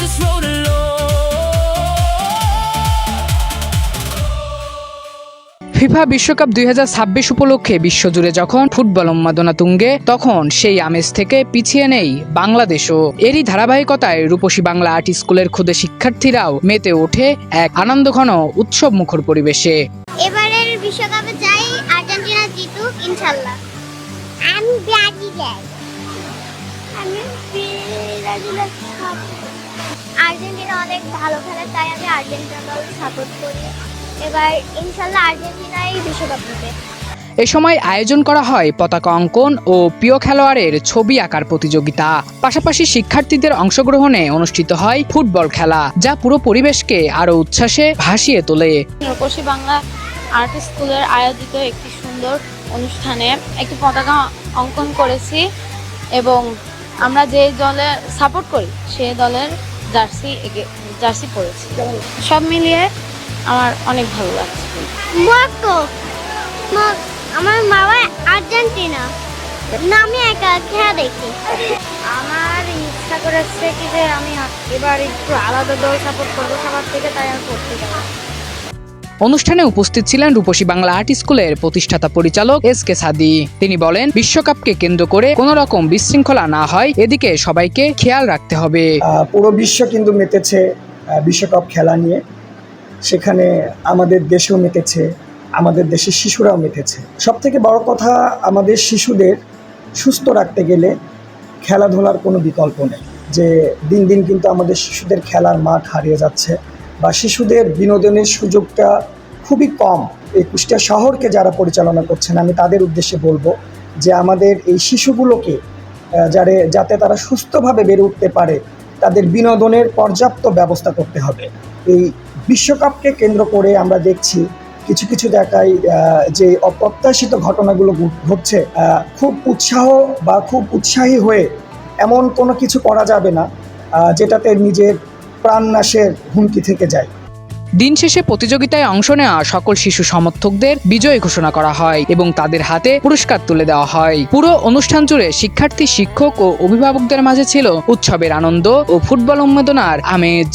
this road alone. FIFA বিশ্বকাপ 2026 উপলক্ষে বিশ্বজুড়ে যখন ফুটবল উন্মাদনা তুঙ্গে, তখন সেই আমেজ থেকে পিছিয়ে নেই বাংলাদেশও। এরই ধারাবাহিকতায় রূপসী বাংলা আর্ট স্কুলের ক্ষুদে শিক্ষার্থীরাও মেতে ওঠে এক আনন্দঘন উৎসব মুখর পরিবেশে। এবারের বিশ্বকাপে চাই আর্জেন্টিনা জিতুক ইনশাআল্লাহ। আমি ব্রাজিলের। আর্জেন্টিনা অনেক ভালো খেলে, তাই আমি আর্জেন্টিনা দল সাপোর্ট করি। এবার ইনশাআল্লাহ আর্জেন্টিনাই বিশ্বকাপ নেবে। এ সময় আয়োজন করা হয় পতাকা অঙ্কন ও প্রিয় খেলোয়াড়ের ছবি আঁকার প্রতিযোগিতা। পাশাপাশি শিক্ষার্থীদের অংশগ্রহণে অনুষ্ঠিত হয় ফুটবল খেলা, যা পুরো পরিবেশকে আরো উচ্ছ্বাসে ভাসিয়ে তোলে। রূপসী বাংলা আর্ট স্কুলের আয়োজিত একটি সুন্দর অনুষ্ঠানে একটি পতাকা অঙ্কন করেছি এবং আমরা যে দলে সাপোর্ট করি সেই দলের জার্সি পরেছি। সব মিলিয়ে আমার অনেক ভালো লাগছে। আমার বাবা আর্জেন্টিনা না, আমি একা খেলা দেখি। আমার ইচ্ছা করেছে কি যে আমি এবার একটু আলাদা দল সাপোর্ট করবো সবার থেকে, তাই আমি করতে যাবো। অনুষ্ঠানে উপস্থিত ছিলেন রূপসী বাংলা আর্ট স্কুলের প্রতিষ্ঠাতা পরিচালক SK সাদি। তিনি বলেন, বিশ্বকাপকে কেন্দ্র করে কোনো রকম বিশৃঙ্খলা না হয়, এদিকে সবাইকে খেয়াল রাখতে হবে। পুরো বিশ্ব কিন্তু মেতেছে বিশ্বকাপ খেলা নিয়ে। সেখানে আমাদের দেশেও মেতেছে, আমাদের দেশের শিশুরাও মেতেছে। সবথেকে বড় কথা, আমাদের শিশুদের সুস্থ রাখতে গেলে খেলাধুলার কোনো বিকল্প নেই। যে দিন দিন কিন্তু আমাদের শিশুদের খেলার মাঠ হারিয়ে যাচ্ছে, বা শিশুদের বিনোদনের সুযোগটা খুবই কম। এই কুষ্টিয়া শহরকে যারা পরিচালনা করছেন, আমি তাদের উদ্দেশ্যে বলবো যে আমাদের এই শিশুগুলোকে যাতে তারা সুস্থভাবে বেড়ে উঠতে পারে, তাদের বিনোদনের পর্যাপ্ত ব্যবস্থা করতে হবে। এই বিশ্বকাপকে কেন্দ্র করে আমরা দেখছি কিছু কিছু জায়গায় যে অপ্রত্যাশিত ঘটনাগুলো ঘটছে, খুব উৎসাহ বা খুব উৎসাহী হয়ে এমন কোনো কিছু করা যাবে না যেটাতে নিজের প্রাণনাশের হুমকি থেকে যায়। দিন শেষে প্রতিযোগিতায় অংশ নেওয়া সকল শিশু সমর্থকদের বিজয়ী ঘোষণা করা হয় এবং তাদের হাতে পুরস্কার তুলে দেওয়া হয়। পুরো অনুষ্ঠান জুড়ে শিক্ষার্থী, শিক্ষক ও অভিভাবকদের মাঝে ছিল উৎসবের আনন্দ ও ফুটবল উন্মাদনার আমেজ।